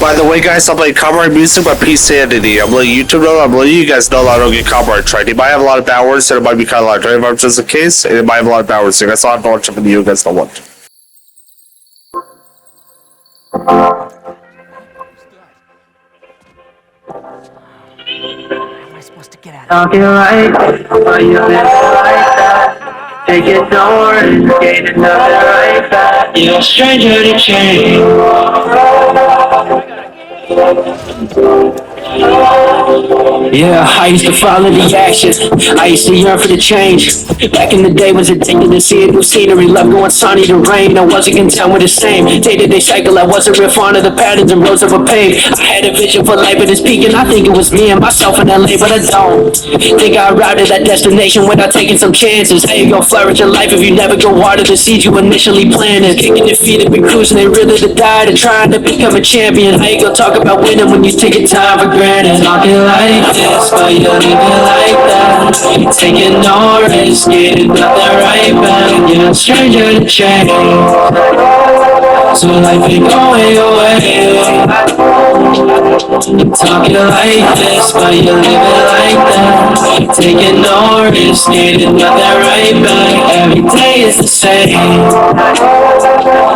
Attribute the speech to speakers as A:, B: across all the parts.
A: By the way, guys, I'm playing copyright music by P Sanity. I'm letting YouTube know. I'm letting you guys know that I don't get copyright strike. It might have a lot of bad words, and it might be kind of like if just in case, and it might have a lot of bad words. So guys, I'll have to watch it for you guys don't want.
B: Talking right, but you live like that. Take it north, gain another right back. You're a stranger to change. Yeah, I used to follow the action. I used to yearn for the change. Back in the day was addicted to see a new scenery. Love going sunny to rain. I wasn't content with the same day-to-day cycle. I wasn't real fond of the patterns and roads of a pain. I had a vision for life at its peak, and I think it was me and myself in LA, but I don't think I arrived at that destination without taking some chances. How you gonna flourish in life if you never go water the seeds you initially planted? Kicking your feet and be cruising, they really to die to trying to become a champion. How you gonna talk about winning when you take your time for granted? Talking like this, but you leave it like that. Taking no risk, getting nothing right back. You're a stranger to change, so life ain't going away. Talking like this, but you live it like that. Taking no risk, getting nothing right back. Every day is the same.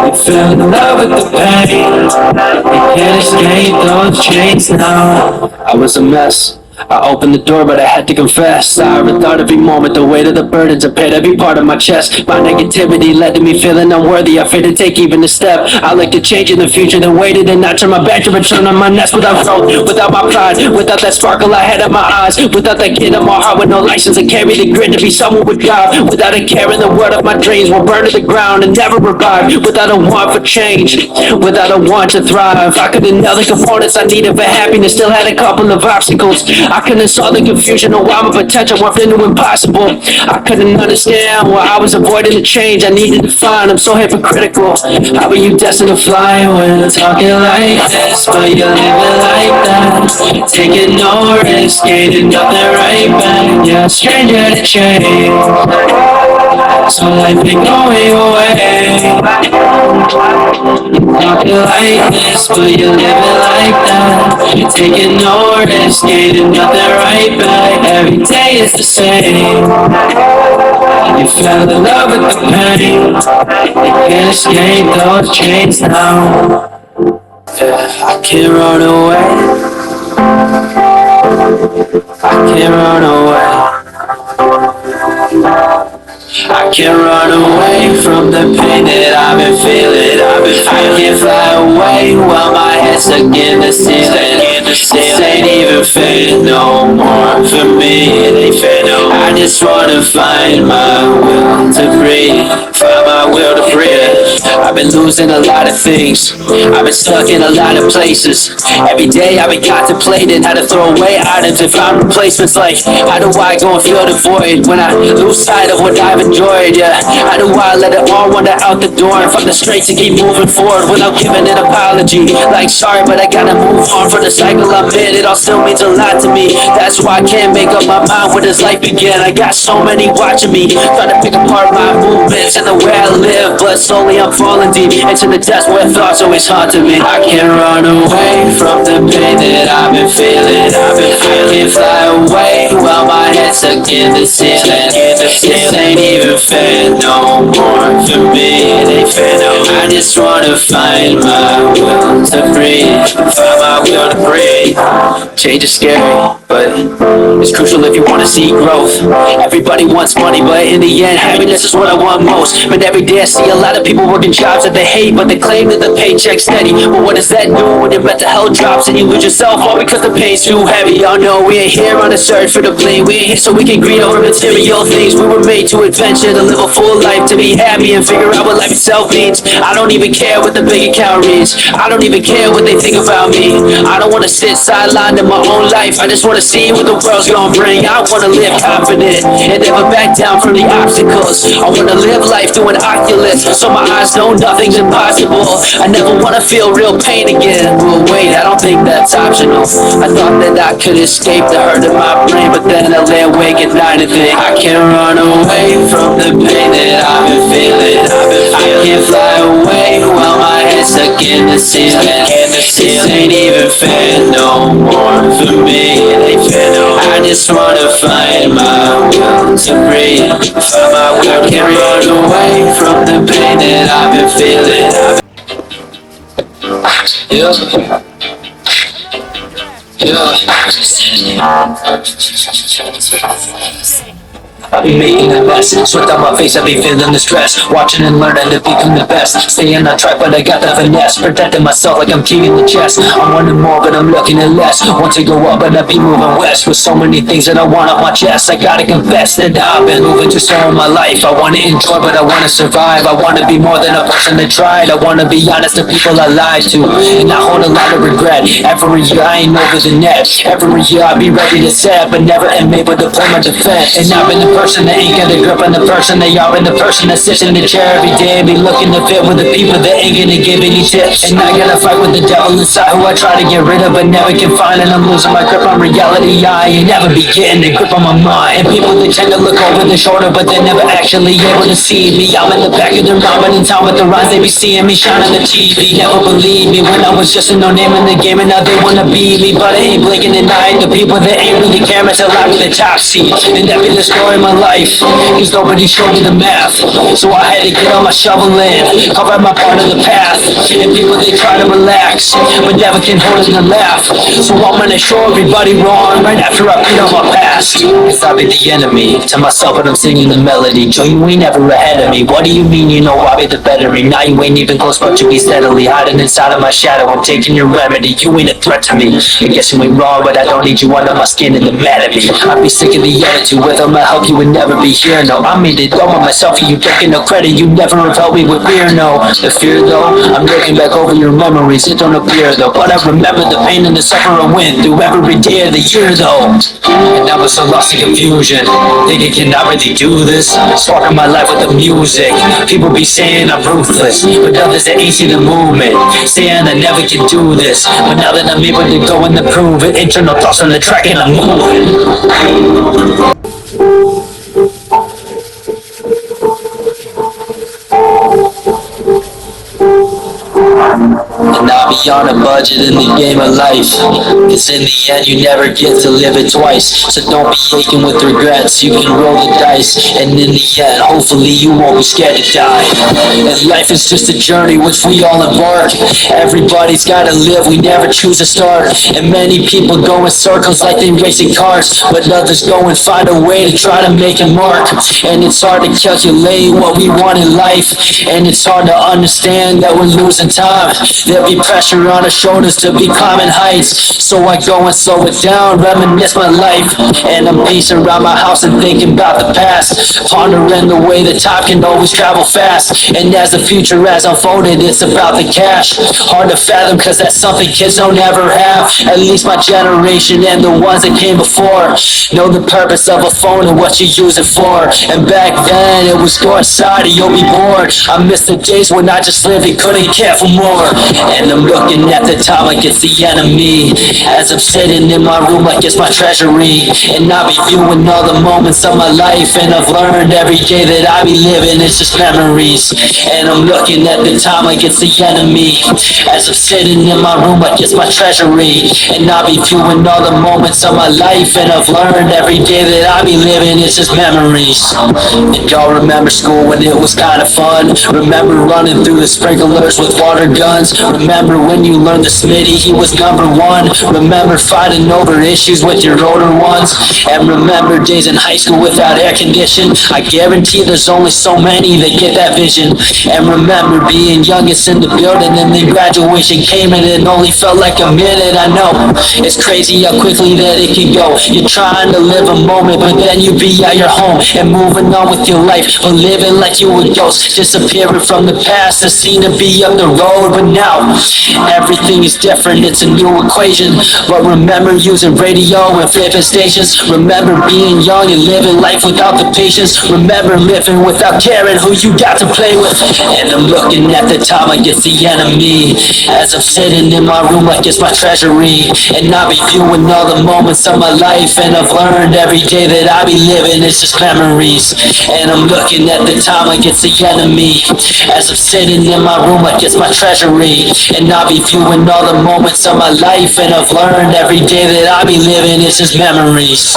B: You fell in love with the pain. You can't escape those chains now. I was a mess. I opened the door, but I had to confess. I thought every moment the weight of the burdens appeared every part of my chest. My negativity led to me feeling unworthy. I feared to take even a step. I looked to change in the future, then waited and not turn my back to return on my nest. Without growth, without my pride, without that sparkle I had in my eyes, without that kid in my heart with no license to carry the grit to be someone with God, without a care in the world of my dreams will burn to the ground and never revive. Without a want for change, without a want to thrive, I couldn't know the components I needed for happiness. Still had a couple of obstacles. I couldn't solve the confusion of why my potential morphed into impossible. I couldn't understand why I was avoiding the change I needed to find. I'm so hypocritical. How are you destined to fly when I'm talking like this, but you live it like that? Taking no risk, gaining nothing right back. You're a stranger to change, so life ain't going away. You're talking like this, but you live it like that. You're taking no risk, gaining nothing right back. Every day is the same. You fell in love with the pain. You can't escape those chains now. I can't run away. I can't run away. I can't run away from the pain that I've been feeling. I can't fly away while my head's stuck in the ceiling. This ain't even fair no more for me. It ain't fair no more. I just wanna find my will to breathe. Find my will to breathe. I've been losing a lot of things. I've been stuck in a lot of places. Every day I've been contemplating how to throw away items and find replacements. Like, how do I go and fill the void when I lose sight of what I've enjoyed? Yeah, how do I let it all wander out the door and find the strength to keep moving forward without giving an apology? Like, sorry, but I gotta move on from the cycle I'm in. It all still means a lot to me. That's why I can't make up my mind when this life began. I got so many watching me, trying to pick apart my movements and the way I live, but slowly I'm falling deep into the depths where thoughts always haunted me. I can't run away from the pain that I've been feeling. I can't fly away while my head's stuck in the ceiling. This ain't even fair no more for me. It ain't fair no more. I just wanna find my will to breathe. Find my will to breathe. Change is scary, but it's crucial if you wanna see growth. Everybody wants money, but in the end, happiness is what I want most. But every day I see a lot of people working jobs that they hate, but they claim that the paycheck's steady. But what does that do when your mental health drops and you lose yourself all because the pain's too heavy? Y'all know we ain't here on a search for the bling. We ain't here so we can greed over material things. We were made to adventure, to live a full life, to be happy and figure out what life itself means. I don't even care what the bank account reads. I don't even care what they think about me. I don't wanna sit sidelined in my own life. I just wanna see what the world's gonna bring. I wanna live confident and never back down from the obstacles. I wanna live life through an Oculus, so my eyes know nothing's impossible. I never wanna feel real pain again. But wait, I don't think that's optional. I thought that I could escape the hurt in my brain, but then I lay awake at night and think I can't run away from the pain that I've been feeling. I can't fly away while my head's head stuck in the ceiling. This ain't even fair no more for me. I just wanna find my will to breathe. Find my will, can't run away from the pain that I've been feeling. I be making a mess, sweat on my face, I be feeling the stress. Watching and learning to become the best. Staying on track, but I got the finesse. Protecting myself like I'm keeping the chest. I'm wanting more, but I'm looking at less. Want to go up, but I be moving west. With so many things that I want on my chest, I gotta confess that I've been moving too slow in my life. I wanna enjoy, but I wanna survive. I wanna be more than a person that tried. I wanna be honest to people I lied to, and I hold a lot of regret. Every year I ain't over the net. Every year I be ready to set, but never am able to play my defense. And I've been the person that ain't got a grip on the person they are, and the person that sits in the chair every day and be looking to fit with the people that ain't gonna give any tips. And I gotta fight with the devil inside who I try to get rid of, but never can find. And I'm losing my grip on reality. I ain't never be getting a grip on my mind. And people they tend to look over their shoulder, but they're never actually able to see me. I'm in the back of their mind, but in town with the rise they be seeing me shine on the TV. Never believe me when I was just a no name in the game, and now they wanna be me, but I ain't blinking an eye at the people that ain't really caring till I be the top seat. And that be the story of my life, cause nobody showed me the math. So I had to get on my shovel in, cover my part of the path. And people they try to relax, but never can hold in the laugh. So I'm gonna show everybody wrong right after I beat on my past. Cause I be the enemy to myself, but I'm singing the melody. Joe, you ain't never ahead of me. What do you mean you know I be the better me? Now you ain't even close, but you be steadily hiding inside of my shadow. I'm taking your remedy, you ain't a threat to me. I guess you ain't wrong, but I don't need you under my skin and the mad at me. I be sick of the attitude, without my help you would never be here. No, I made it all by myself and you taking no credit. You never have helped me with fear, no. The fear though, I'm looking back over your memories, it don't appear though. But I remember the pain and the suffering I went through every day of the year though. And I was so lost in confusion, thinking can I really do this? Sparking my life with the music. People be saying I'm ruthless, but others that ain't see the movement, saying I never can do this. But now that I'm able to go and to prove it, internal thoughts on the track and I'm moving. And I'll be on a budget in the game of life, cause in the end you never get to live it twice. So don't be aching with regrets, you can roll the dice. And in the end, hopefully you won't be scared to die. And life is just a journey which we all embark. Everybody's gotta live, we never choose to start. And many people go in circles like they racing cars, but others go and find a way to try to make a mark. And it's hard to calculate what we want in life, and it's hard to understand that we're losing time. There'll be pressure on our shoulders to be climbing heights, so I go and slow it down, reminisce my life. And I'm pacing around my house and thinking about the past, pondering the way that time can always travel fast. And as the future has unfolded, it's about the cash. Hard to fathom cause that's something kids don't ever have. At least my generation and the ones that came before know the purpose of a phone and what you use it for. And back then it was go outside or you'll be bored. I miss the days when I just lived and couldn't care for more. And I'm looking at the time like it's the enemy, as I'm sitting in my room like it's my treasury. And I be viewing all the moments of my life, and I've learned every day that I be living it's just memories. And I'm looking at the time like it's the enemy, as I'm sitting in my room like it's my treasury. And I be viewing all the moments of my life, and I've learned every day that I be living it's just memories. And y'all remember school when it was kinda fun? Remember running through the sprinklers with water guns? Remember when you learned the Smitty, he was number one? Remember fighting over issues with your older ones? And remember days in high school without air condition? I guarantee there's only so many that get that vision. And remember being youngest in the building, and then graduation came and it only felt like a minute. I know, it's crazy how quickly that it can go. You're trying to live a moment, but then you be at your home and moving on with your life, but living like you a ghost, disappearing from the past, the scene to be up the road. But now Everything is different, it's a new equation. But remember using radio and flipping stations. Remember being young and living life without the patience. Remember living without caring who you got to play with. And I'm looking at the time like it's the enemy, as I'm sitting in my room like it's my treasury. And I be viewing all the moments of my life, and I've learned every day that I be living it's just memories. And I'm looking at the time like it's the enemy, as I'm sitting in my room like it's my treasury. And I be viewing all the moments of my life, and I've learned every day that I be living it's just memories.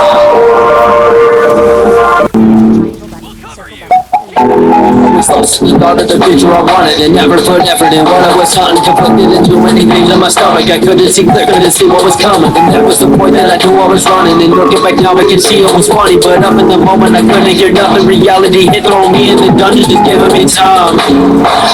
B: Started the future I wanted and never put effort in what I was hunting. Conflicted and too many things in my stomach. I couldn't see clear, couldn't see what was coming. And that was the point that I knew I was running. And looking back now I can see it was funny, but up in the moment I couldn't hear nothing. Reality hit, throwing me in the dungeon, just giving me time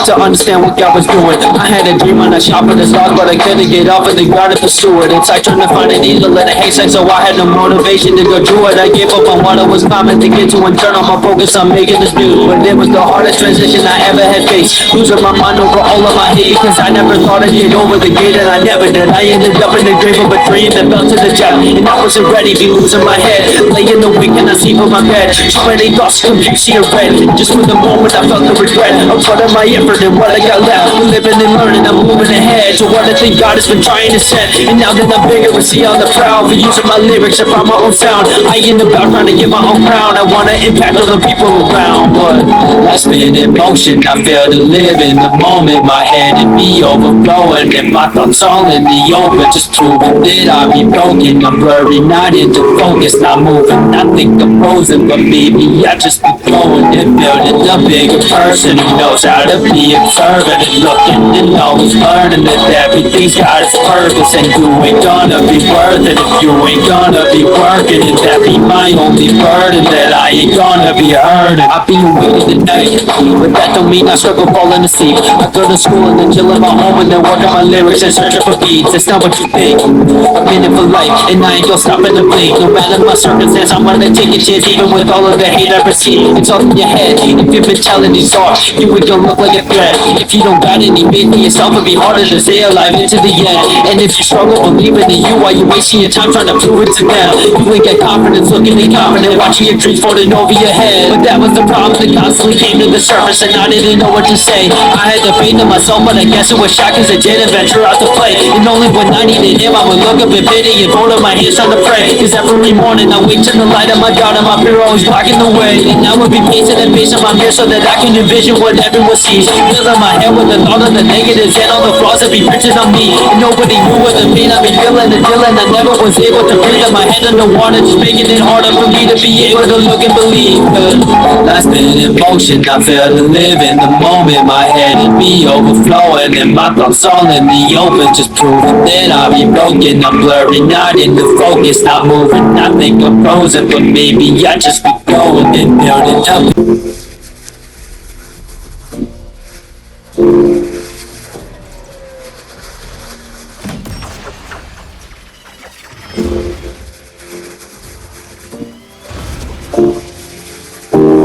B: to understand what God was doing. I had a dream on a shop with a stars, but I couldn't get off of the ground to pursue it. It's like trying to find a needle in a haystack, so I had no motivation to go do it. I gave up on what I was climbing to get to and turn on my focus on making this new. But it was the hardest transition I ever had faced, losing my mind over all of my hate, because I never thought I'd get over the gate, and I never did. I ended up in the grave of a dream that fell to the ground, and I wasn't ready, be losing my head, laying awake and I sleep on my bed, too many thoughts confusing and red, just for the moment I felt the regret of what of my effort and what I got left, living and learning, I'm moving ahead to what I think God has been trying to set, and now that I'm bigger, we see on the proud, for using my lyrics and find my own sound, I end up out trying to get my own crown, I wanna impact other people around, but life's been in motion, I feel to live in the moment, my head and me overflowing, and my thoughts all in the open, just proving that I be broken, I'm blurry, not into focus, not moving, I think I'm frozen, but maybe I just be going and building a bigger person who knows how to be observant and looking and always learning that everything's got its purpose, and you ain't gonna be worth it if you ain't gonna be working, and that be my only burden, that I ain't gonna be hurting. I be awake tonight, but that don't mean I struggle falling asleep. I go to school and then chill in my home and then work on my lyrics and searching for beats. That's not what you think. I'm in it for life and I ain't gonna stop in the blink. No matter my circumstance, I'm gonna take a chance even with all of the hate I receive. It's all in your head. If your mentality's off, you ain't gonna look like a threat. If you don't got any faith in yourself, it'll be harder to stay alive into the end. And if you struggle believing in you, why you wasting your time trying to prove it to them? You ain't got confidence, looking incompetent, watching your dreams floating over your head. But that was the problem that constantly came to the surface, and I didn't know what to say. I had the faith in myself, but I guess it was shot cause I didn't venture out to play. And only when I needed him, I would look up in pity and hold up my hands trying to pray. Cause every morning I wake to the light of my God, and my fear always blocking the way. And I would be pacing and pacing my mirror so that I can envision what everyone sees. Filling my head with the thought of the negatives and all the flaws that be pictures on me. And nobody knew what the pain I've been feeling and dealing. I never was able to breathe, my head underwater, just making it harder for me to be able to look and believe. Cause life's been in motion, I feel to live in the moment, my head and me overflowing, and my thoughts all in the open, just proving that I be broken. I'm blurry, not in the focus, not moving, I think I'm frozen, but maybe I just be going and building up.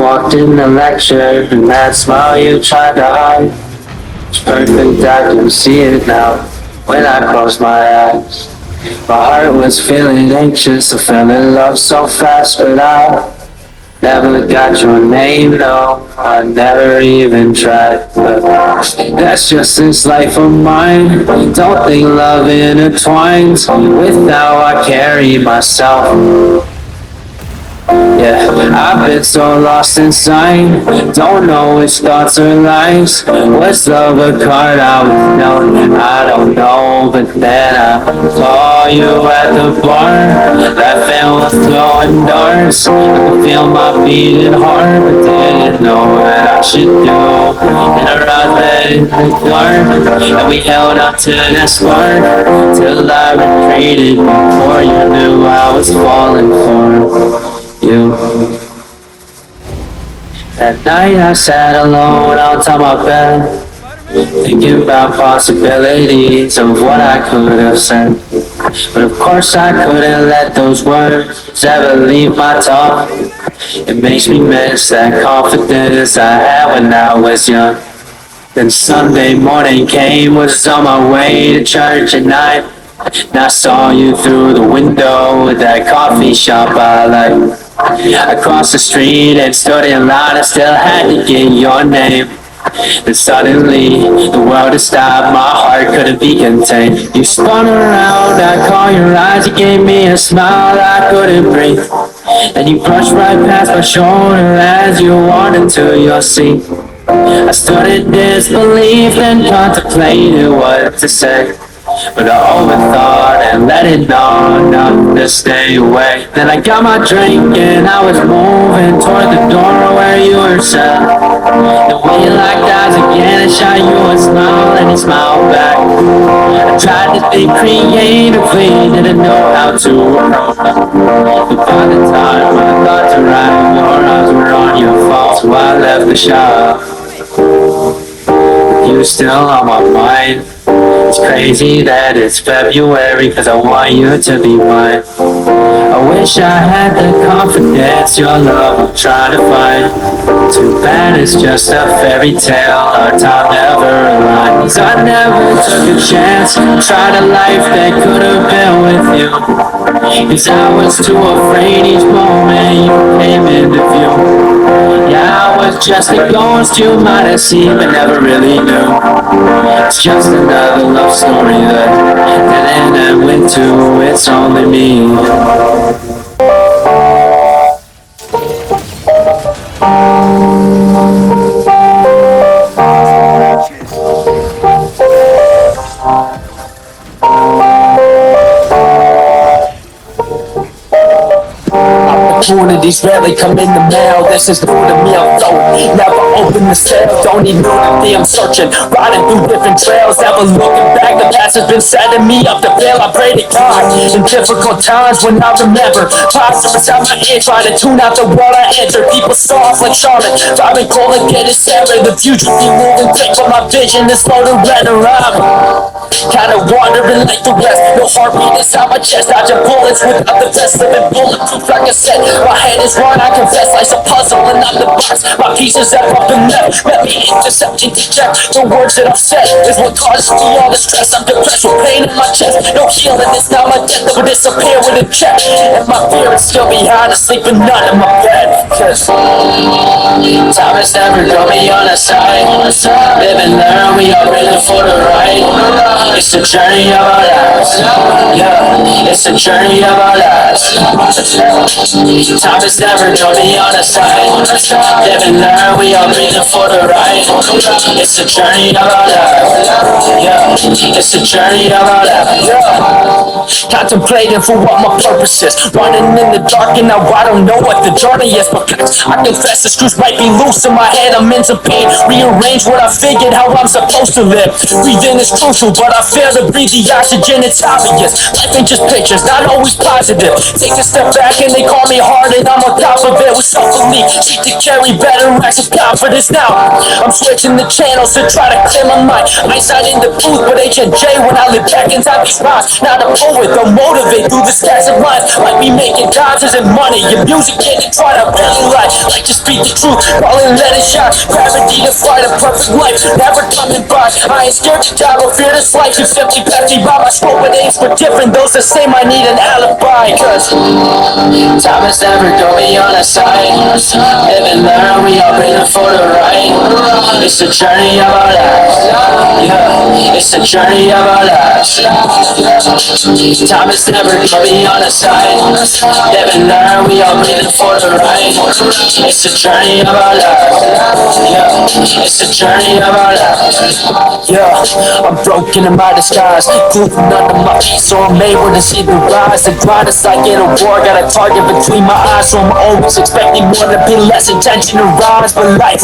B: Walked in the lecture, and that smile you tried to hide, it's perfect, I can see it now, when I close my eyes. My heart was feeling anxious, I fell in love so fast, but I never got your name, no, I never even tried. But that's just this life of mine, don't think love intertwines with how I carry myself. Yeah, I've been so lost inside, don't know which thoughts are lies. Was love a card I was dealt? I don't know, but then I saw you at the bar. That fan was throwing darts, I could feel my beating heart, but didn't know what I should do. And I read in the dark, and we held on to that spark, till I retreated before you knew I was falling for you. That night I sat alone on top of my bed, thinking about possibilities of what I could have said. But of course I couldn't let those words ever leave my tongue. It makes me miss that confidence I had when I was young. Then Sunday morning came, was on my way to church at night. And I saw you through the window at that coffee shop I like. Across the street and stood in line, I still had to get your name. Then suddenly the world had stopped, my heart couldn't be contained. You spun around, I caught your eyes, you gave me a smile I couldn't breathe. Then you brushed right past my shoulder as you walked into your seat. I stood in disbelief and contemplated what to say, but I overthought and let it dawn on to stay away. Then I got my drink and I was moving toward the door where you were sat. The way you locked eyes again and shot you a smile and you smiled back. I tried to think creatively, didn't know how to approach it. But by the time when I thought to ride, your eyes were on your phone, so I left the shop. You still on my mind. It's crazy that it's February, cause I want you to be mine. I wish I had the confidence your love will try to find. Too bad it's just a fairy tale, our time never aligned. Cause I never took a chance, tried a life that could have been with you. Cause I was too afraid each moment you came into view. Yeah, I was just a ghost you might have seen but never really knew. It's just another love story that ended with two, it's only me.
C: Opportunities rarely come in the mail. This is new to me, I'm floating. Never open the sale, don't need nudity, I'm searching. Riding through different trails, never looking back. The past has been setting me up to fail. I pray to God in difficult times when I remember. Posture inside my ear, trying to tune out the world I enter. People soft like Charlotte, driving cold and getting Sarah. The future be moving quick, but my vision is slow to render. I'm kinda wandering like the rest. No heartbeat inside my chest, dodging bullets without the vest. Living bulletproof like I said. My head is run, I confess, life's a puzzle and I'm the box. My pieces have up and left, let me intercept and deject. The words that I've said is what causes me all the stress. I'm depressed with pain in my chest. No healing, it's not my death that will disappear with a check. And my fear is still behind, sleeping none in my bed. Cause
B: time has never got me on a side. Live and learn, we are ready for the ride. It's the journey of our lives. Yeah, it's the journey of our lives. Time has never got me on a side. Live and learn, we are breathing for the ride. It's the journey of our lives. Yeah, it's the journey of our lives. Yeah.
C: Contemplating for what my purpose is. Running in the dark and now I don't know what the journey is. But I confess the screws might be loose in my head, I'm in some pain. Rearrange what I figured, how I'm supposed to live. Breathing is crucial, but I fail to breathe the oxygen, it's obvious. Life ain't just pictures, not always positive. Take a step back and they call me hard and I'm on top of it with self-belief. Seek to carry better acts of confidence now. I'm switching the channels to try to clear my mind. Eyesight in the booth with H&J when I live back inside these rhymes. Not a poet, they'll motivate through the stacks of lines. Like me making dimes isn't money. Your music can't try to barely lie. Like to speak the truth, while and let it shine. Gravity to fight a perfect life, never coming by. I ain't scared to die, or fear this life. You simply pass me by. My scope with aims for different. Those that say I need an alibi. Cause
B: time has never got me on a side. Live and learn, we are breathing for the ride. It's the journey of our lives. Yeah, it's the journey of our lives. Time has never got me on a side. Live and learn, we are breathing for the ride. It's the journey of our lives. Yeah, it's the journey of our lives.
C: yeah, I'm broken in my disguise. Glued none of my feet, so I'm able to see the rise. The grind is like in a war, got a target between my eyes. So I'm always expecting more to be less intention to rise. But life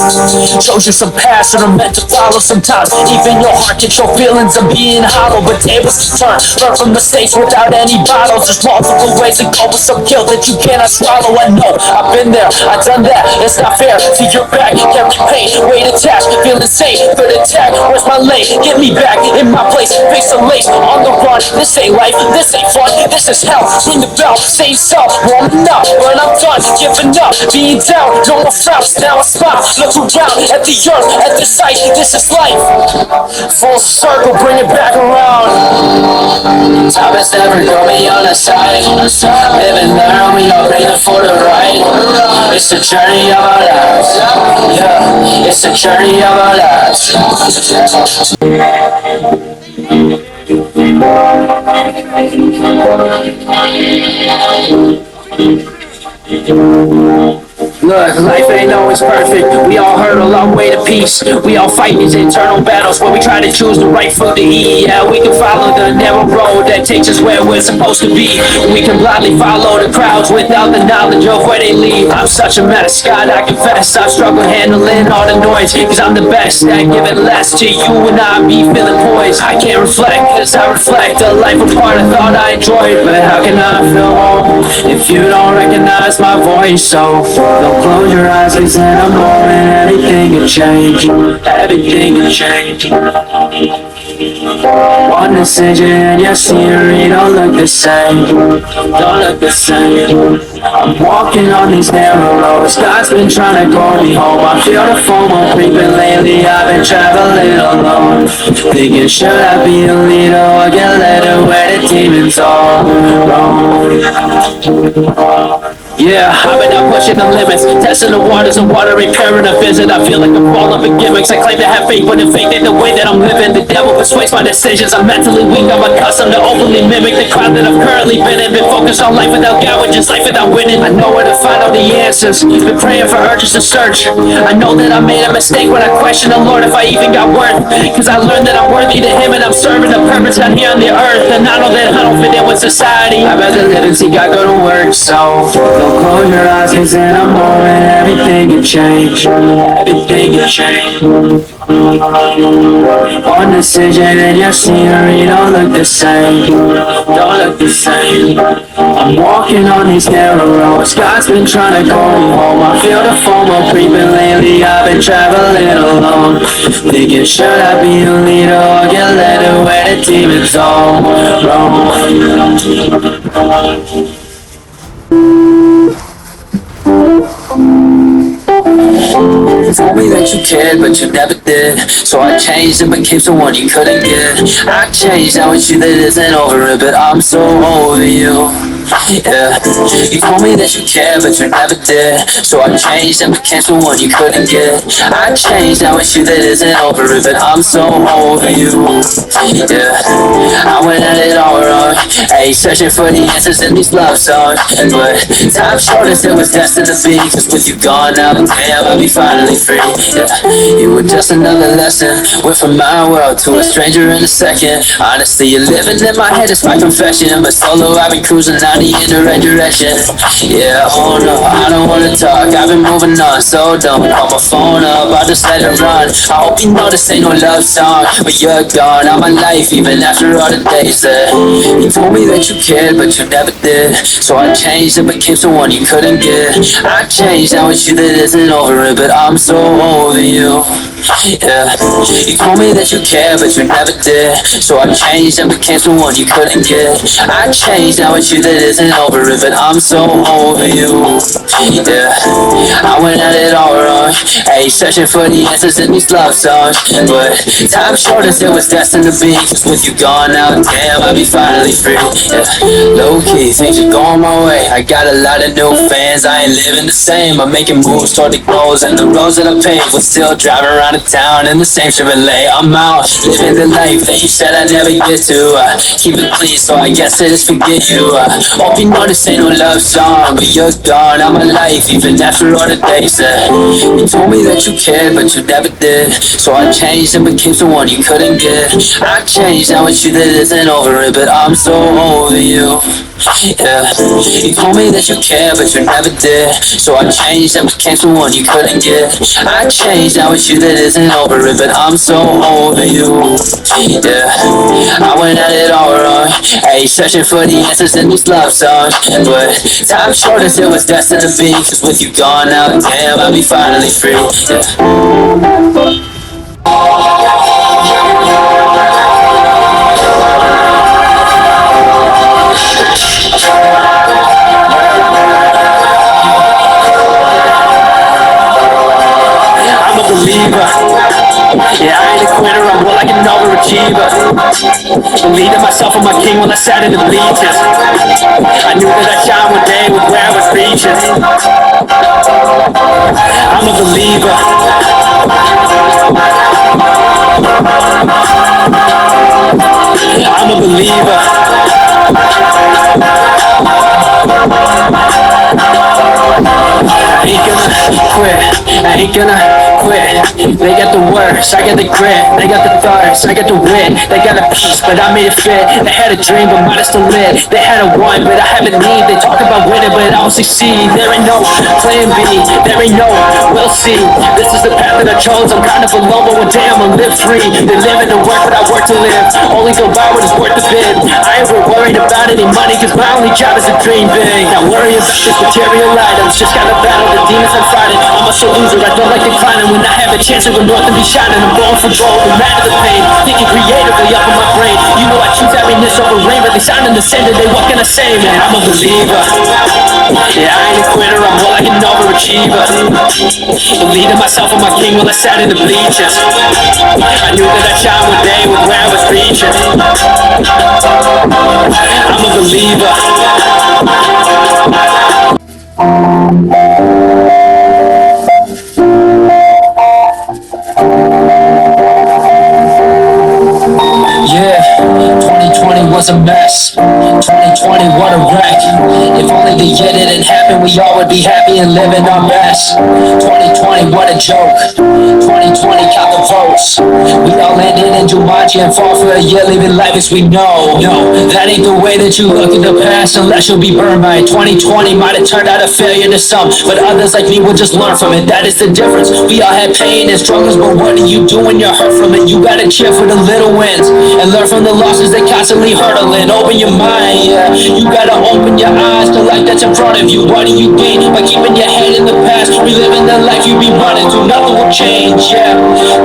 C: shows you some paths that are meant to follow sometimes. Even your heart can show feelings of being hollow, but tables can turn. Learn from mistakes without without any bottles. There's multiple ways to go with some guilt that you cannot swallow. I know, I've been there, I've done that. It's not fair to your back, carry pain, weight attached, feel insane, but attack. Where's my lane? Get me back in my place, face the lace, on the run. This ain't life, this ain't fun, this is hell. Ring the bell, say so, warming up, but I'm done, giving up, being down, no more frowns. Now I smile, look around at the earth, at the sight. This is life, full circle, bring it back around.
B: Time has never got me on the side. Living there, we all breathing for the ride. It's the journey of our lives. Yeah, it's the journey of our lives.
C: Look, life ain't always perfect. We all hurdle our way to peace. We all fight these internal battles where we try to choose the right foot to eat. Yeah, we can follow the narrow road that takes us where we're supposed to be. We can blindly follow the crowds without the knowledge of where they lead. I'm such a mess, God, I confess. I've struggled handling all the noise, cause I'm the best at giving less to you and I be feeling poised. I can't reflect, cause I reflect a life apart I thought I enjoyed. But how can I feel home if you don't recognize my voice? So don't close your eyes, cause in a moment everything can change. Everything can change. One decision and your scenery don't look the same. Don't look the same. I'm walking on these narrow roads. God's been trying to call me home. I feel the FOMO creeping lately. I've been traveling alone, thinking should I be a leader or get led where the demons all roam. Yeah, I've been out pushing the limits, testing the waters of water, repairing a visit. I feel like I'm falling for gimmicks. I claim to have faith, but in faith ain't the way that I'm living. The devil persuades my decisions. I'm mentally weak, I'm accustomed to overly mimic the crowd that I've currently been in. Been focused on life without God, just life without winning. I know where to find all the answers, been praying for urges to search. I know that I made a mistake when I questioned the Lord if I even got worth. Cause I learned that I'm worthy to Him and I'm serving a purpose out here on the earth. And I know that I don't fit in with society. I'd rather live and see God go to work, so don't close your eyes, cause in a moment everything can change. Everything can change. One decision and your scenery don't look the same. Don't look the same. I'm walking on these narrow roads. God's been trying to call me home. I feel the FOMO creeping lately. I've been traveling alone, thinking should I be a leader or get led where the demons all roam. You told me that you cared, but you never did. So I changed and became someone you couldn't get. I changed, now it's you that isn't over it, but I'm so over you. Yeah, you told me that you cared, but you never did. So I changed and became someone you couldn't get. I changed, now it's you that isn't over it, but I'm so over you. Yeah, I went at it all wrong. Hey, searching for the answers in these love songs, but time showed us it was destined to be. Cause with you gone now, damn, I'll be finally free. Yeah, you were just another lesson. Went from my world to a stranger in a second. Honestly, you're living in my head, it's my confession. But solo, I've been cruising out in the right direction. Yeah, oh no, I don't wanna talk, I've been moving on, so don't call my phone up, I'll just let it run. I hope you know this ain't no love song, but you're gone out my life, even after all the days that you told me that you cared, but you never did. So I changed and became someone you couldn't get. I changed, now it's you that isn't over it, but I'm so over you. Yeah, you told me that you cared, but you never did. So I changed and became someone you couldn't get. I changed, now it's you that isn't over it, but I'm so over you. Yeah, I went at it all wrong. Hey, searching for the answers in these love songs, but time showed us it was destined to be. Cause with you gone now, damn, I'll be finally free. Yeah, low key, things are going my way. I got a lot of new fans, I ain't living the same. I'm making moves toward the goals and the roads that I paved. We're still driving around the town in the same Chevrolet. I'm out, living the life that you said I'd never get to. Keep it clean, so I guess I just forget you. Hope you know this ain't no love song, but you're gone out my life, even after all the days that you told me that you cared, but you never did. So I changed and became someone you couldn't get. I changed, now it's you that isn't over it, but I'm so
B: so over you. Yeah, you told me that you care, but you never did. So I changed and became someone you couldn't get. I changed, now it's you that isn't over it, but I'm so over you. Yeah, I went at it all wrong. Hey, searching for the answers in these love songs, but time short as it was destined to be. Cause with you gone now, damn, I'll be finally free. Yeah. I'm a believer. Yeah, I ain't a quitter, I'm more like an overachiever. Believed in myself and my king when I sat in the bleachers. I knew that I'd shine one day with where I was reaching. I'm a believer. I'm a believer. I ain't gonna quit, I ain't gonna quit. They got the worst, I got the grit. They got the thirst, I got the wit. They got a piece, but I made it fit. They had a dream, but might have still lit. They had a want, but I haven't need. They talk about winning, but I won't succeed. There ain't no plan B, there ain't no we'll see. This is the path that I chose. I'm kind of alone, but one day I'ma live free. They live in the work, but I work to live. Only go by what is worth the bid. I ain't real worried about any money, cause my only job is to dream big. Not worry about this material items, just gotta battle the demons I'm fighting. I'm a soul loser, I don't like declining. When I have a chance to go north and be shining, I'm going for gold, no matter the pain. Thinking creatively up in my brain. You know I choose happiness over rain, but they sound in the same today. What can I say, man? I'm a believer. Yeah, I ain't a quitter, I'm more like an overachiever. Believed in myself and my king when I sat in the bleachers. I knew that I'd shine one day with where I was reaching. I'm a believer. Yeah, 2020 was a mess. 2020, what a wreck. If only the year didn't happen, we all would be happy and living our best. 2020, what a joke. 2020, count the votes. We all landed in Jumanji and fall for a year, living life as we know. No, that ain't the way that you look in the past, unless you'll be burned by it. 2020 might have turned out a failure to some, but others like me will just learn from it. That is the difference. We all had pain and struggles, but what do you do when you're hurt from it? You gotta cheer for the little wins and learn from the losses that constantly hurtling. Open your mind, yeah. You gotta open your eyes to life that's in front of you. What do you gain by keeping your head in the past? Reliving the life you be running to. Nothing will change, yeah.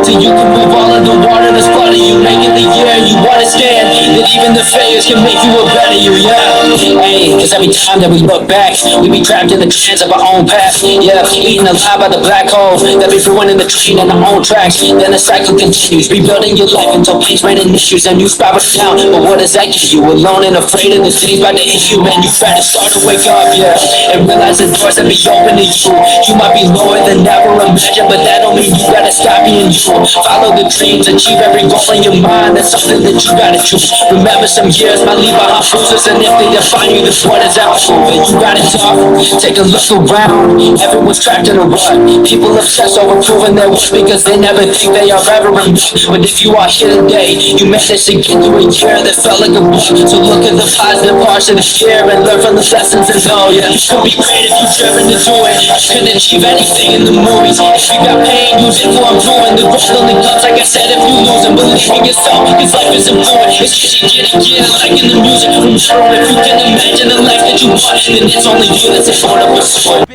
B: Till you can move all of the water that's flooding you. Making the year you wanna stand. That even the failures can make you a better you, yeah. Hey, cause every time that we look back, we be trapped in the hands of our own past. Yeah, eaten alive by the black hole that be ruining the train on our own tracks. Then the cycle continues, rebuilding your life until pain's raining issues and you spiral down. But what does that give you? Alone and afraid of the things about to hit you, man. You better start to wake up, yeah, and realize the doors that be open to you. You might be lower than ever imagined, but that don't mean you gotta stop being you. Follow the dreams, achieve every goal in your mind. That's something that you gotta choose. Remember some years might leave behind bruises, and if they define you, this one is out. But you gotta talk, take a look around. Everyone's trapped in a rut. People obsess over proving their worth because they never think they are ever enough. But if you are here today, you managed to get through a year that felt like a book. So look at the positive parts of the year and learn from the lessons and know, yeah, you could be great if you're driven to do it. You couldn't achieve anything in the movies. If you got pain, use it for improving. The growth only comes, like I said, if you lose and believe in yourself, cause life isn't fluid. It's just you get it like in the music from home. If you can imagine the life that you want, then it's only you that's important to pursue.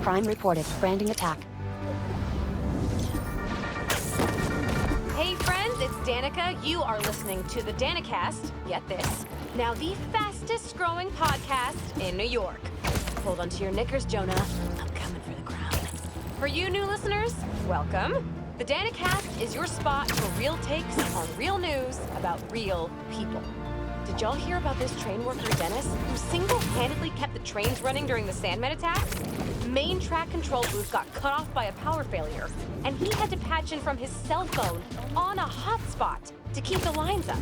D: Crime reported. Branding attack.
E: Hey friends, it's Danica. You are listening to the Danicast. Get this. Now the fastest growing podcast in New York. Hold on to your knickers, Jonah. For you new listeners, welcome. The Danicast is your spot for real takes on real news about real people. Did y'all hear about this train worker, Dennis, who single-handedly kept the trains running during the Sandman attacks? Main track control booth got cut off by a power failure, and he had to patch in from his cell phone on a hotspot to keep the lines up.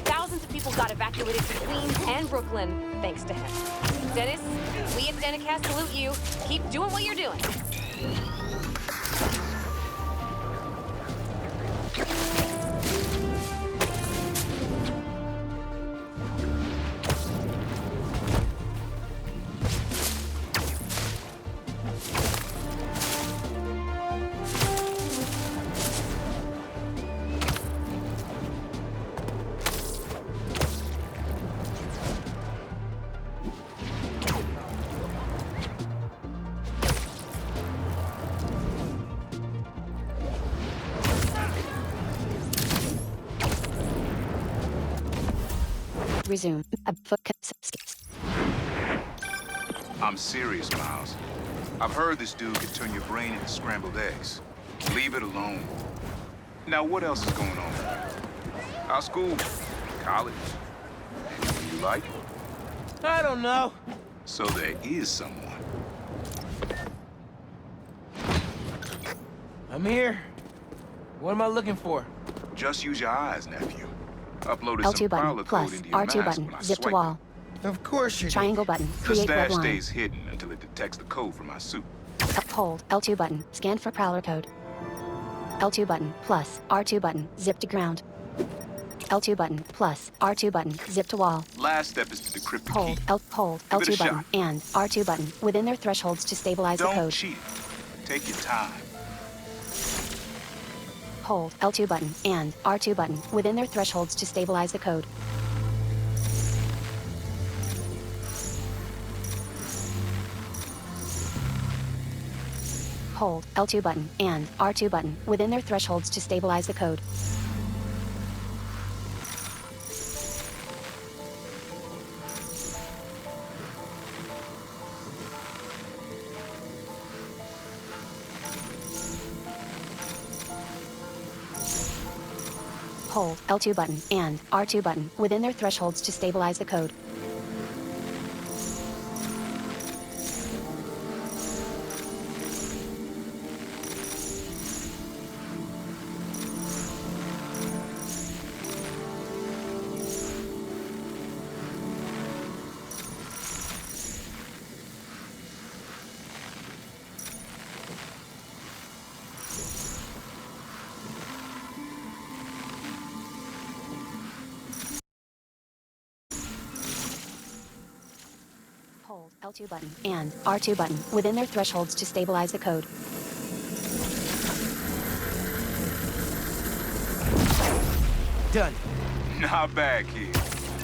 E: Thousands of people got evacuated to Queens and Brooklyn thanks to him. Dennis, we at Danicast salute you. Keep doing what you're doing.
D: Resume.
F: I'm serious, Miles. I've heard this dude could turn your brain into scrambled eggs. Leave it alone. Now, what else is going on? How's school? College? You like it?
G: I don't know.
F: So there is someone.
G: I'm here. What am I looking for?
F: Just use your eyes, nephew. Uploaded
D: L2
F: some
D: button
F: prowler
D: plus
F: code into your
D: R2
F: mask
D: button.
F: when I
D: Zip to
F: swiped
D: wall.
G: Of course you
D: Triangle button.
F: it. The
D: Create web
F: stash
D: line.
F: stays hidden until it detects the code from my suit.
D: Hold L2 button. Scan for prowler code. L2 button plus R2 button. Zip to ground. L2 button plus R2 button. Zip to wall.
F: Last step is to decrypt the
D: Hold
F: key.
D: hold
F: Give it a
D: L2 button
F: shot.
D: and R2 button within their thresholds to stabilize the
F: Don't
D: code.
F: cheat. Take your time.
D: Hold L2 button and R2 button within their thresholds to stabilize the code. Hold L2 button and R2 button within their thresholds to stabilize the code. Hold L2 button and R2 button within their thresholds to stabilize the code. Hold L2 button and R2 button within their thresholds to stabilize the code.
G: Done.
F: Not bad, kid.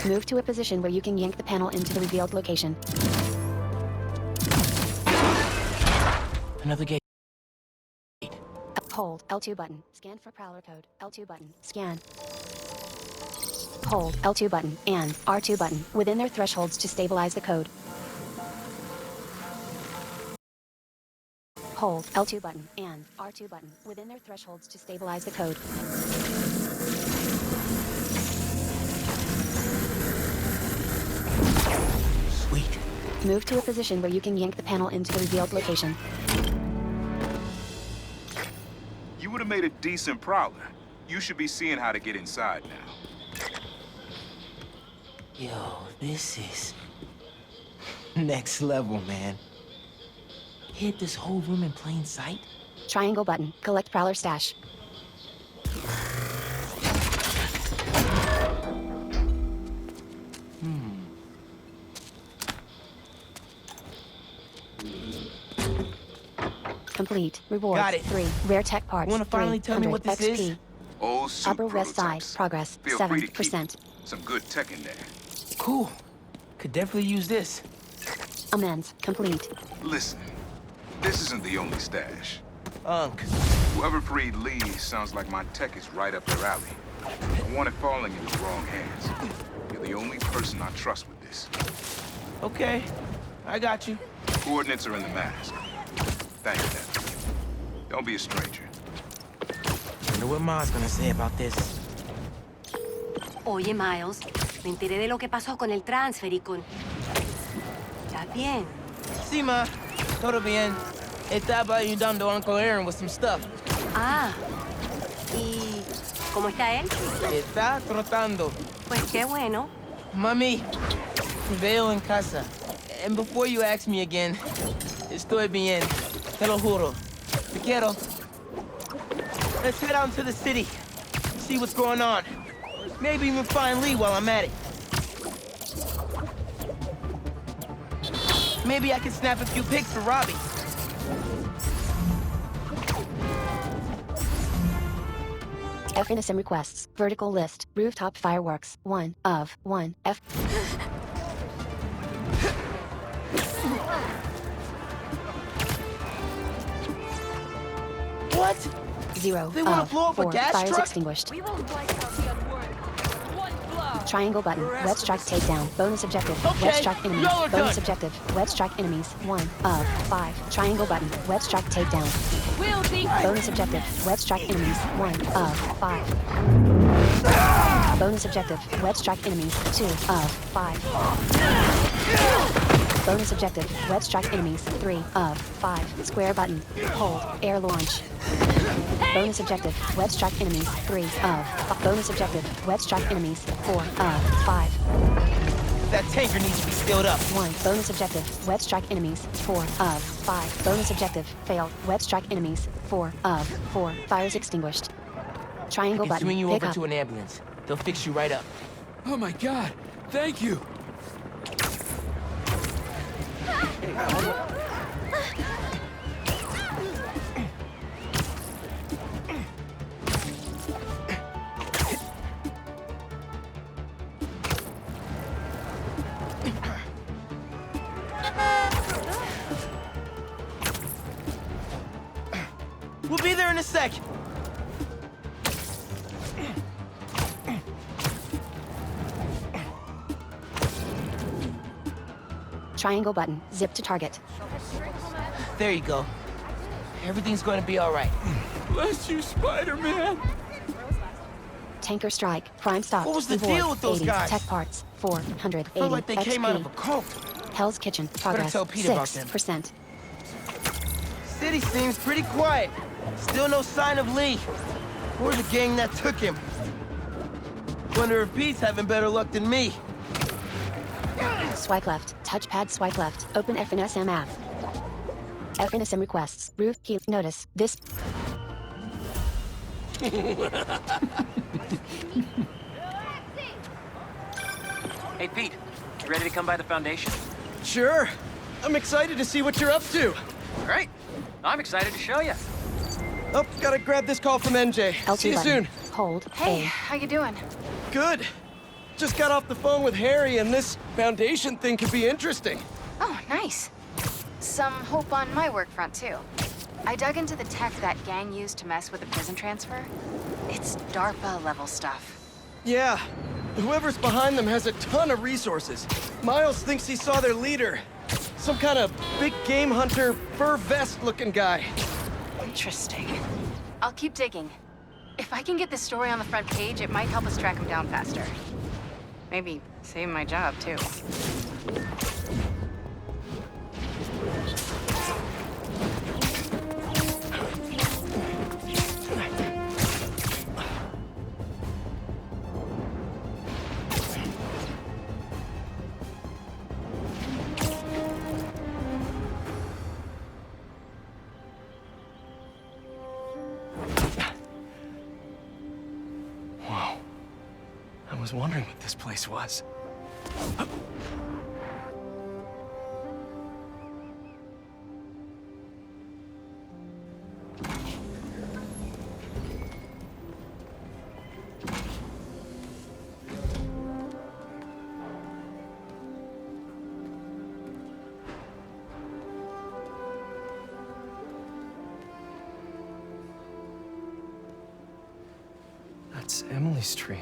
D: Move to a position where you can yank the panel into the revealed location.
G: Another gate.
D: Hold L2 button. Scan for prowler code. L2 button. Scan. Hold L2 button and R2 button within their thresholds to stabilize the code. Hold L2 button and R2 button within their thresholds to stabilize the code.
G: Sweet.
D: Move to a position where you can yank the panel into the revealed location.
F: You would have made a decent prowler. You should be seeing how to get inside now.
G: Yo, this is next level, man. Hid this whole room in plain sight?
D: Triangle button. Collect prowler stash. Complete. Rewards.
G: Got it.
D: 3. Rare tech parts.
G: Wanna finally tell me
D: 300
G: what this
D: XP.
G: is?
F: Old suit
D: Upper west side.
F: prototypes.
D: Progress.
F: Feel free to keep
D: 7%.
F: some good tech in there.
G: Cool. Could definitely use this.
D: Amends. Complete.
F: Listen, this isn't the only stash.
G: Unk.
F: Whoever freed Lee sounds like my tech is right up their alley. I want it falling into the wrong hands. You're the only person I trust with this.
G: Okay. I got you.
F: Coordinates are in the mask. Thanks, Dad. Don't be a stranger.
G: Wonder what Ma's gonna say about this.
H: Oye, Miles, me enteré de lo que pasó con el transfer y con... ¿Estás bien?
G: Sí, Ma. Todo bien. Estaba ayudando a Uncle Aaron with some stuff.
H: Ah, ¿y cómo está él?
G: Está trotando.
H: Pues qué bueno.
G: Mami, te veo en casa. And before you ask me again, estoy bien. Te lo juro. Te quiero. Let's head out to the city. See what's going on. Maybe even find Lee while I'm at it. Maybe I can snap a few pics for Robbie.
D: FNSM requests. Vertical list. Rooftop fireworks. 1 of 1. F.
G: What?
D: 0
G: They wanna
D: of
G: blow up a
D: 4.
G: gas
D: Fires
G: truck?
D: extinguished.
E: We won't write out the unworded. One blow.
D: Triangle button. Web strike takedown. Bonus objective.
G: Okay,
D: Web strike enemies.
G: y'all are
D: Bonus
G: done.
D: objective. Web strike enemies. 1 of 5. Triangle button. Web strike takedown.
E: We'll be
D: Bonus objective. Web strike enemies. 1 of 5. Bonus objective. Web strike enemies. 2 of 5. Bonus objective. Web strike enemies. 3 of 5. Square button. Hold. Air launch. Bonus objective. Web strike enemies. 3 of 5. Bonus objective. Web strike enemies. 4 of 5.
G: That tanker needs to be sealed up.
D: 1. Bonus objective. Web strike enemies. 4 of 5. Bonus objective. Failed. Web strike enemies. 4 of 4. Fires extinguished. Triangle
G: I can
D: button.
G: swing you
D: Pick
G: over
D: up.
G: to an ambulance. They'll fix you right up.
I: Oh my god, thank you!
G: We'll be there in a sec.
D: Triangle button. Zip to target.
G: There you go. Everything's going to be all right.
I: Bless you, Spider-Man!
D: Tanker strike. Prime stop.
G: What was the
D: Reward,
G: deal with those
D: 80.
G: guys?
D: Tech parts. 480
G: Felt like they
D: XP.
G: came out of a cult.
D: Hell's Kitchen. Progress.
G: tell Pete about them.
D: 6%.
G: City seems pretty quiet. Still no sign of Lee. Or the gang that took him. Wonder if Pete's having better luck than me.
D: Swipe left. Touchpad swipe left. Open FNSM app. FNSM requests. Roof key. Notice. This.
J: Hey, Pete, you ready to come by the Foundation?
I: Sure. I'm excited to see what you're up to.
J: Great. I'm excited to show you.
I: Oh, gotta grab this call from NJ.
D: L2
I: See you
D: button.
I: soon.
D: Hold.
K: Hey,
D: A.
K: how you doing?
I: Good. Just got off the phone with Harry, and this Foundation thing could be interesting.
K: Oh, nice. Some hope on my work front, too. I dug into the tech that gang used to mess with the prison transfer. It's DARPA-level stuff.
I: Yeah. Whoever's behind them has a ton of resources. Miles thinks he saw their leader. Some kind of big game hunter, fur vest-looking guy.
K: Interesting. I'll keep digging. If I can get this story on the front page, it might help us track him down faster. Maybe save my job, too.
I: Whoa. I was wondering what this place was. That's Emily's tree.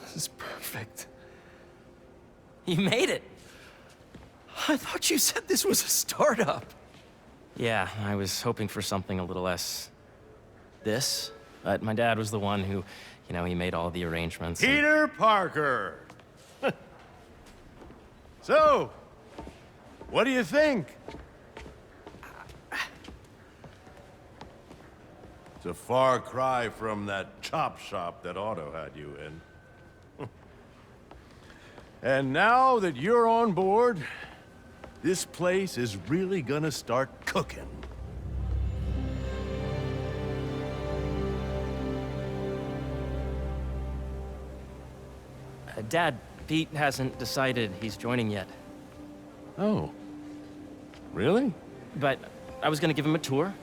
I: This is perfect.
G: You made it.
I: I thought you said this was a startup.
L: Yeah, I was hoping for something a little less... this. But my dad was the one who, you know, he made all the arrangements. and-
M: Peter Parker! So, what do you think? It's a far cry from that chop shop that Otto had you in. And now that you're on board, this place is really gonna start cooking.
L: Dad, Pete hasn't decided he's joining yet.
M: Oh. Really?
L: But I was gonna give him a tour.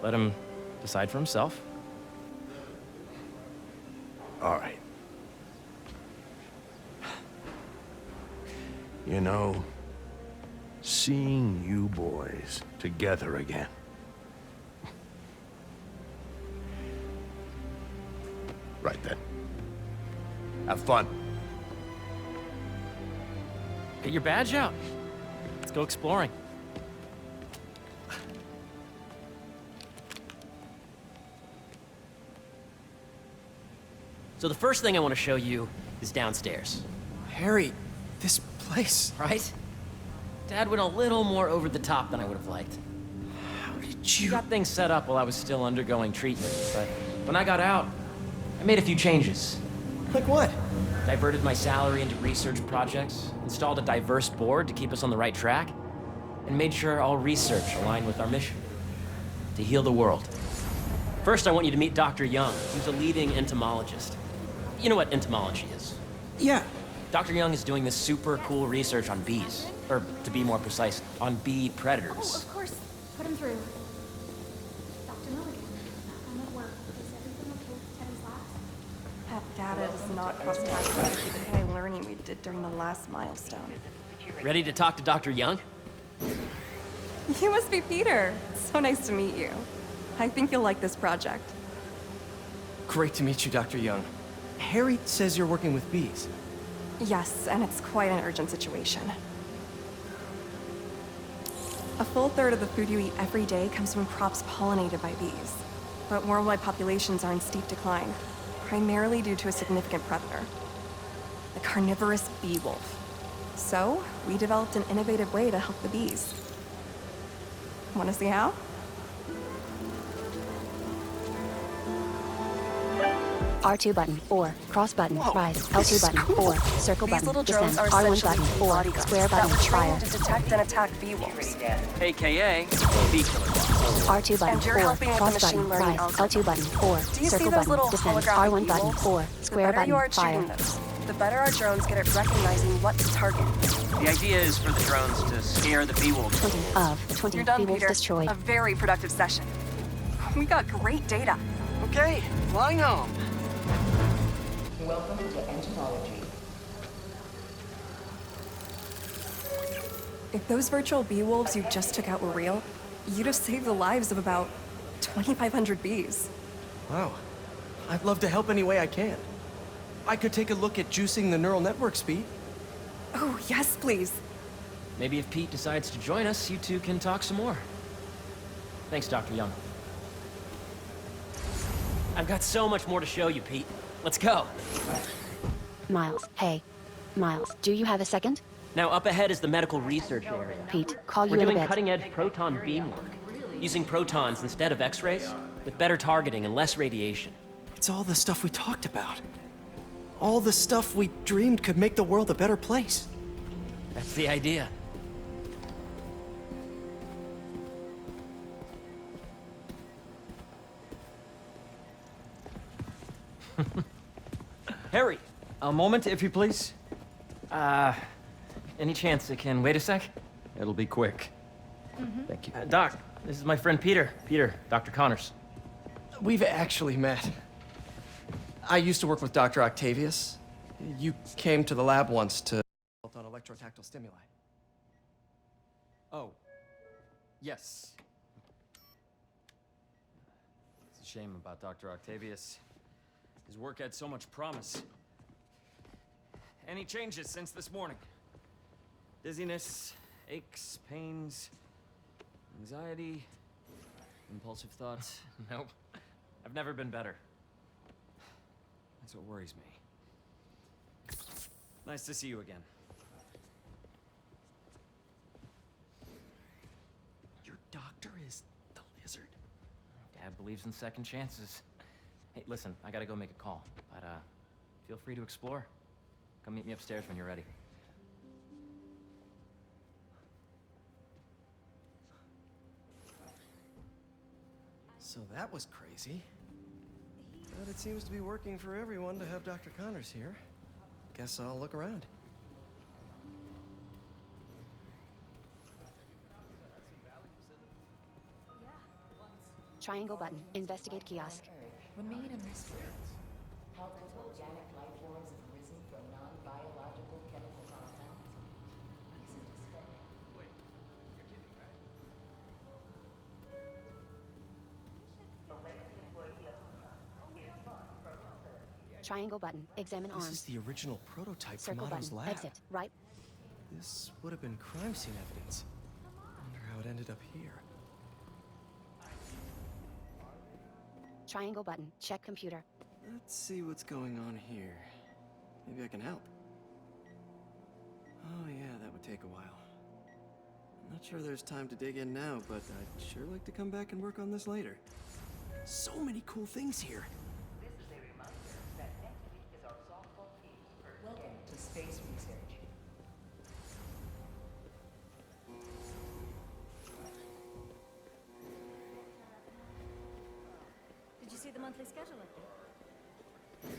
L: Let him decide for himself.
M: All right. You know, seeing you boys together again. Right then. Have fun.
L: Get your badge out. Let's go exploring. So the first thing I want to show you is downstairs.
I: Harry, this place.
L: Right? Dad went a little more over the top than I would have liked.
I: How did
L: He
I: you...
L: got things set up while I was still undergoing treatment, but when I got out, I made a few changes.
I: Like what?
L: Diverted my salary into research projects, installed a diverse board to keep us on the right track, and made sure all research aligned with our mission, to heal the world. First, I want you to meet Dr. Young, who's a leading entomologist. You know what entomology is?
I: Yeah.
L: Dr. Young is doing this super cool research on bees, or to be more precise, on bee predators.
N: Of course. Put him through. Dr. Milligan, I'm at work. Is everything okay with Teddy's labs?
O: That data does not cross-tab with the AI learning we did during the last milestone.
L: Ready to talk to Dr. Young?
O: You must be Peter. So nice to meet you. I think you'll like this project.
I: Great to meet you, Dr. Young. Harry says you're working with bees.
O: Yes, and it's quite an urgent situation. A full third of the food you eat every day comes from crops pollinated by bees. But worldwide populations are in steep decline, primarily due to a significant predator, the carnivorous bee wolf. So, we developed an innovative way to help the bees. Want to see how?
D: R2 button, 4, cross button, rise, L2 button, 4, circle
O: These
D: button,
O: little
D: descend,
O: drones are
D: R1
O: essentially
D: button, 4,
O: bodyguards
D: square
O: that
D: button,
O: were
D: fire.
O: trained to detect and attack bee wolves.
L: AKA, bee killer.
D: R2 button,
O: And you're
D: 4,
O: helping with the
D: cross
O: machine
D: button,
O: learning
D: rise,
O: algorithm.
D: L2 button, 4,
O: Do you see
D: circle
O: those
D: button,
O: little
D: descend,
O: holographic
D: R1
O: bee
D: button,
O: wolves?
D: 4, square
O: The better you
D: button,
O: are
D: fire.
O: shooting those, the better our drones get at recognizing what to target.
J: The idea is for the drones to scare the bee wolves.
D: 20 of 20
O: You're done,
D: bee wolves
O: Peter.
D: destroyed.
O: A very productive session. We got great data.
I: Okay, flying home.
P: Welcome to entomology.
O: If those virtual bee wolves you just took out were real, you'd have saved the lives of about 2,500 bees.
I: Wow. I'd love to help any way I can. I could take a look at juicing the neural network speed.
O: Oh, yes, please.
L: Maybe if Pete decides to join us, you two can talk some more. Thanks, Dr. Young. I've got so much more to show you, Pete. Let's go.
D: Miles, hey. Miles, do you have a second?
L: Now, up ahead is the medical research area.
D: Pete, call you
L: We're
D: in a
L: doing
D: bit.
L: cutting-edge proton beam work, using protons instead of X-rays, with better targeting and less radiation.
I: It's all the stuff we talked about. All the stuff we dreamed could make the world a better place.
L: That's the idea. Harry, a moment, if you please. Any chance it can wait a sec?
Q: It'll be quick.
L: Thank you. Doc, this is my friend Peter. Peter, Dr. Connors.
I: We've actually met. I used to work with Dr. Octavius. You came to the lab once to on electrotactile stimuli.
Q: Oh. Yes. It's a shame about Dr. Octavius. His work had so much promise. Any changes since this morning? Dizziness, aches, pains. Anxiety, impulsive thoughts.
L: Nope. I've never been better.
Q: That's what worries me. Nice to see you again.
L: Your doctor is the lizard? Dad believes in second chances. Hey, listen, I gotta go make a call, but feel free to explore. Come meet me upstairs when you're ready.
I: So that was crazy. But it seems to be working for everyone to have Dr. Connors here. Guess I'll look around.
D: Triangle button. Investigate kiosk.
P: When made a mystery. Multiple organic life forms have arisen from non-biological chemical compounds. What is it to say?
F: Wait, you're kidding, right?
D: Triangle button. Examine
I: This
D: arm.
I: is the original prototype
D: Circle
I: from Otto's
D: button.
I: lab.
D: Exit. Right.
I: This would have been crime scene evidence. Wonder how it ended up here.
D: Triangle button. Check computer.
I: Let's see what's going on here. Maybe I can help. Oh yeah, that would take a while. I'm not sure there's time to dig in now, but I'd sure like to come back and work on this later. So many cool things here.
P: This is a reminder that next week is our softball team's first. Welcome to Space Research.
R: Did you see the monthly schedule up there?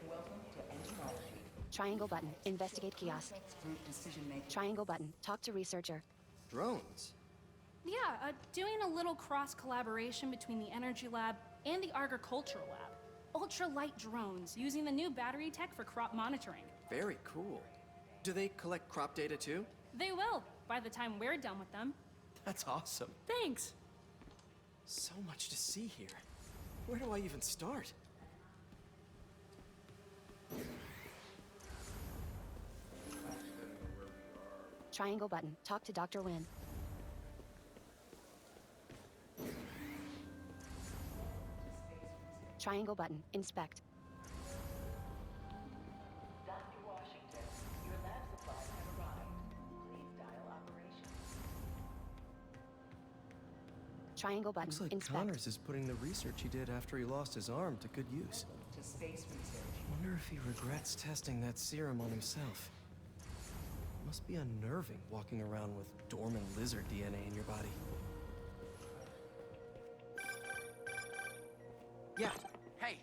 P: Welcome to Entomology.
D: Triangle button. Investigate kiosk.
P: Group decision making.
D: Triangle button. Talk to researcher.
I: Drones?
N: Yeah, doing a little cross-collaboration between the Energy Lab and the Agricultural Lab. Ultralight drones, using the new battery tech for crop monitoring.
I: Very cool. Do they collect crop data too?
N: They will, by the time we're done with them.
I: That's awesome.
N: Thanks.
I: So much to see here. Where do I even start?
D: Triangle button. Talk to Dr. Wynn. Triangle button. Inspect.
P: Dr. Washington, your lab supplies have arrived. Please dial operations.
D: Triangle button.
I: Looks like
D: Inspect.
I: Connors is putting the research he did after he lost his arm to good use.
P: To Space Research.
I: Wonder if he regrets testing that serum on himself. Must be unnerving walking around with dormant lizard DNA in your body. Yeah,
J: Hey,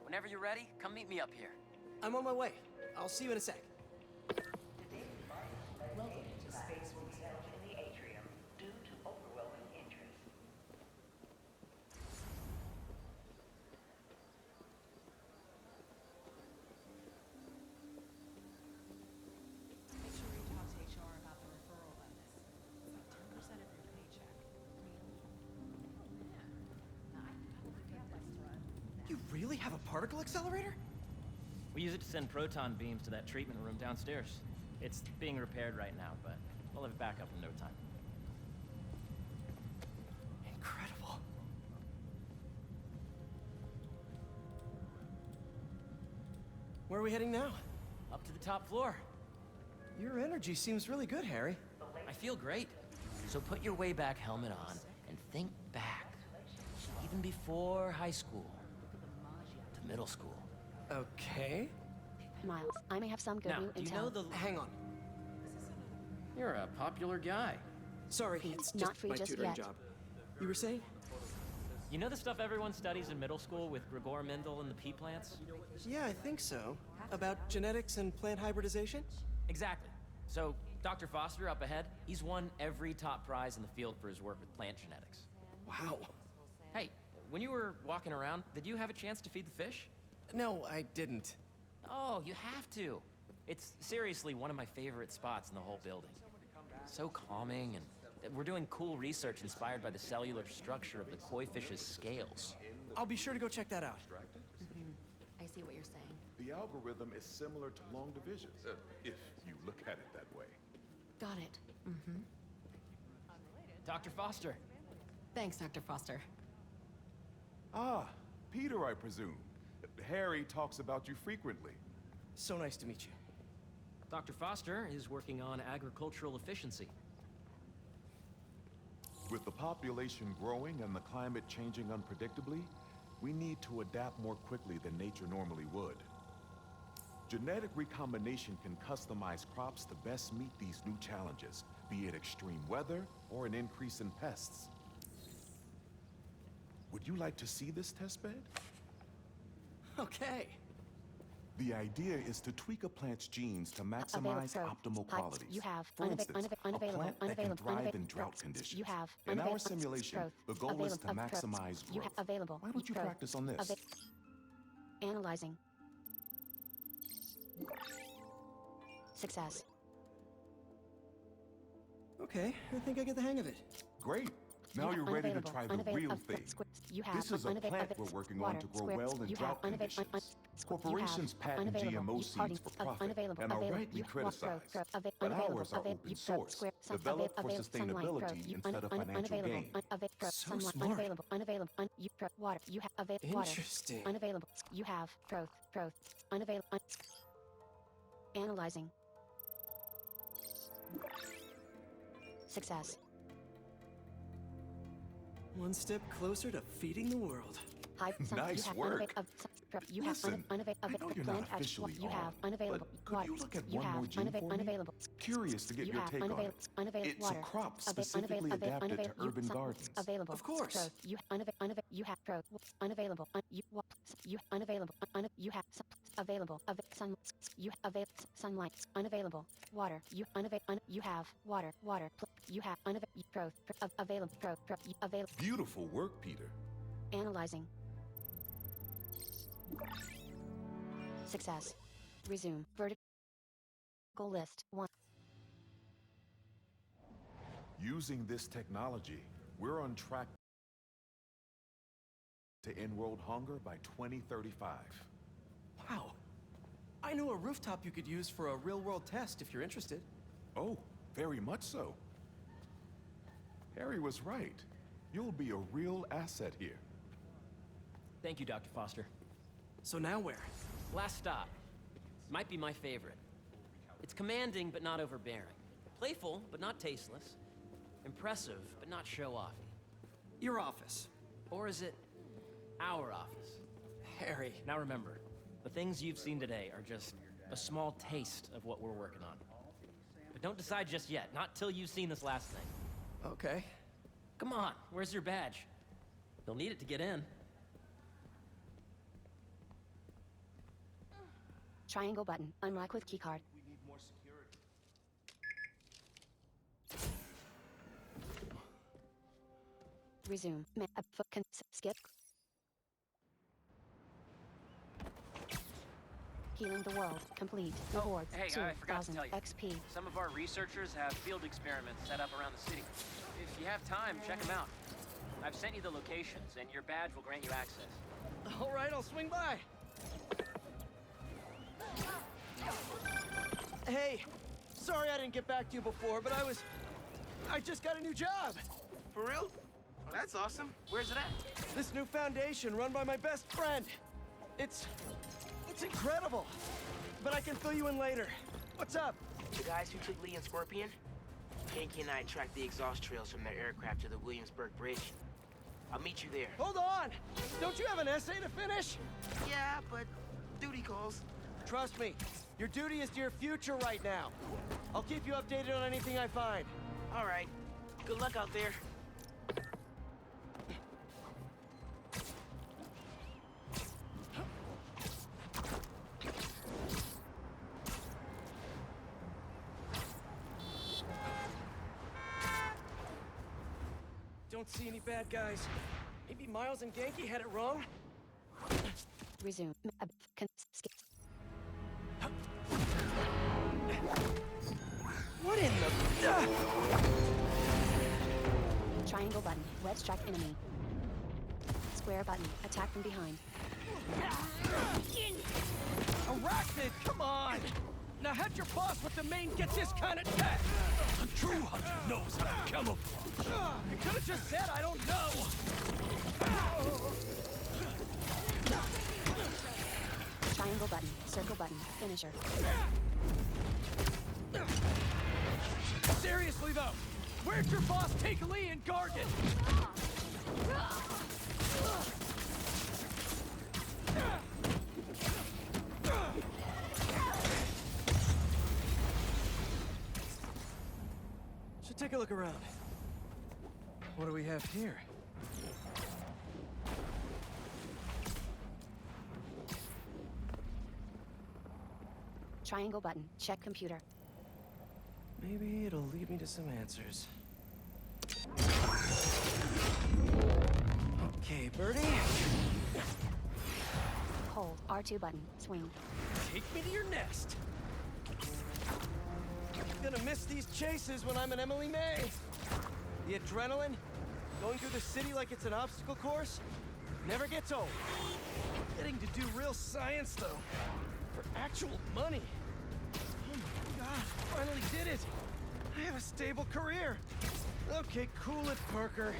J: whenever you're ready, come meet me up here.
I: I'm on my way. I'll see you in a sec.
P: Welcome to Space Research in the atrium due to overwhelming interest.
S: Make sure you talk to HR about the referral bonus. It's like 10% of your paycheck. Oh man. I will be up this run.
I: You really have a particle accelerator?
L: We use it to send proton beams to that treatment room downstairs. It's being repaired right now, but we'll have it back up in no time.
I: Incredible. Where are we heading now?
L: Up to the top floor.
I: Your energy seems really good, Harry.
L: I feel great. So put your way back helmet on and think back. Even before high school. To middle school.
I: Okay.
D: Miles, I may have some good
L: Now,
D: new
L: do you
D: intel.
L: know the...
I: Hang on.
L: You're a popular guy.
I: Sorry, it's
D: Not
I: just
D: free
I: my
D: just
I: tutoring
D: yet.
I: job. You were saying?
L: You know the stuff everyone studies in middle school with Gregor Mendel and the pea plants?
I: Yeah, I think so. About genetics and plant hybridization?
L: Exactly. So, Dr. Foster up ahead, he's won every top prize in the field for his work with plant genetics.
I: Wow.
L: Hey, when you were walking around, did you have a chance to feed the fish?
I: No, I didn't.
L: Oh, you have to. It's seriously one of my favorite spots in the whole building. So calming, and we're doing cool research inspired by the cellular structure of the koi fish's scales.
I: I'll be sure to go check that out.
R: I see what you're saying.
F: The algorithm is similar to long division, if you look at it that way.
R: Got it. Mm-hmm.
L: Dr. Foster.
T: Thanks, Dr. Foster.
U: Ah, Peter, I presume. Harry talks about you frequently.
I: So nice to meet you.
L: Dr. Foster is working on agricultural efficiency.
U: With the population growing and the climate changing unpredictably, we need to adapt more quickly than nature normally would. Genetic recombination can customize crops to best meet these new challenges, be it extreme weather or an increase in pests. Would you like to see this testbed?
I: Okay.
U: The idea is to tweak a plant's genes to maximize optimal qualities.
D: You have
U: For instance, a plant that can thrive in drought conditions.
D: You have
U: In our simulation, the goal is to maximize
D: You
U: growth.
D: have available.
U: Why don't you practice on this?
D: Analyzing. Success.
I: Okay, I think I get the hang of it.
U: Great. Now you're ready to try the real thing. This is a plant we're working on to grow well in drought conditions. Corporations patent GMO seeds for profit and are rightly criticized. But ours are open source, developed for sustainability instead of financial gain.
I: So smart.
D: Water. You have
I: Interesting.
D: Unavailable. You have growth. Unavailable. Analyzing. Success.
I: One step closer to feeding the world.
U: Nice work. Listen, I know you're not officially on, but could you look at one more gene for me? Curious to get your take on it. It's a crop specifically adapted to urban gardens.
I: Of course.
D: You have growth. Unavailable. You unavailable. You have available. Sun. You available. Sunlight. Unavailable. Water. You You have water. You have growth. Available. Growth. Available.
U: Beautiful work, Peter.
D: Analyzing. Success. Resume. Vertical list 1.
U: Using this technology, we're on track to end world hunger by 2035.
I: Wow. I know a rooftop you could use for a real-world test if you're interested.
U: Oh, very much so. Harry was right. You'll be a real asset here.
L: Thank you, Dr. Foster.
I: So now where?
L: Last stop. Might be my favorite. It's commanding, but not overbearing. Playful, but not tasteless. Impressive, but not show-offy.
I: Your office.
L: Or is it our office?
I: Harry.
L: Now remember, the things you've seen today are just a small taste of what we're working on. But don't decide just yet, not till you've seen this last thing.
I: Okay.
L: Come on, where's your badge? You'll need it to get in.
D: Triangle button. Unlock with keycard.
U: We need more security.
D: Resume. Skip. Healing the world. Complete. Reward.
J: Hey, I forgot to tell you.
D: XP.
J: Some of our researchers have field experiments set up around the city. If you have time, check them out. I've sent you the locations, and your badge will grant you access.
I: All right, I'll swing by. Hey, sorry I didn't get back to you before, but I just got a new job.
G: For real? Well, that's awesome. Where's it at?
I: This new foundation run by my best friend. It's incredible. But I can fill you in later. What's up?
G: The guys who took Lee and Scorpion? Hanky and I tracked the exhaust trails from their aircraft to the Williamsburg Bridge. I'll meet you there.
I: Hold on! Don't you have an essay to finish?
G: Yeah, but duty calls.
I: Trust me, your duty is to your future right now. I'll keep you updated on anything I find.
G: All right. Good luck out there.
I: Don't see any bad guys. Maybe Miles and Genki had it wrong?
D: Resume. Skip.
I: What in the...
D: Triangle button. Wedge track enemy. Square button. Attack from behind.
I: Arachnid, come on! Now how'd your boss with the mane get this kind of tech?
C: A true hunter knows how to camouflage.
I: You could have just said I don't know.
D: Triangle button, circle button, finisher.
I: Seriously though, where'd your boss take Lee and Gargan? Should take a look around. What do we have here?
D: Triangle button, check computer.
I: Maybe it'll lead me to some answers. Okay, Birdie.
D: Hold, R2 button, swing.
I: Take me to your nest. Gonna miss these chases when I'm an Emily May. The adrenaline, going through the city like it's an obstacle course, never gets old. Getting to do real science, though, for actual money. Oh my God, finally did it. I have a stable career. Okay, cool it, Parker.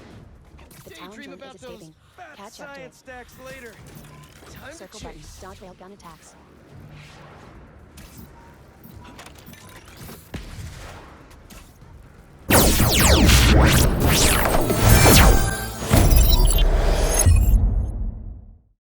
D: The
I: Daydream
D: Talon
I: about
D: is
I: those
D: escaping.
I: fat
D: Catch up to
I: science
D: it.
I: stacks later. Time
D: Circle
I: to
D: button,
I: chase.
D: dodge railgun attacks.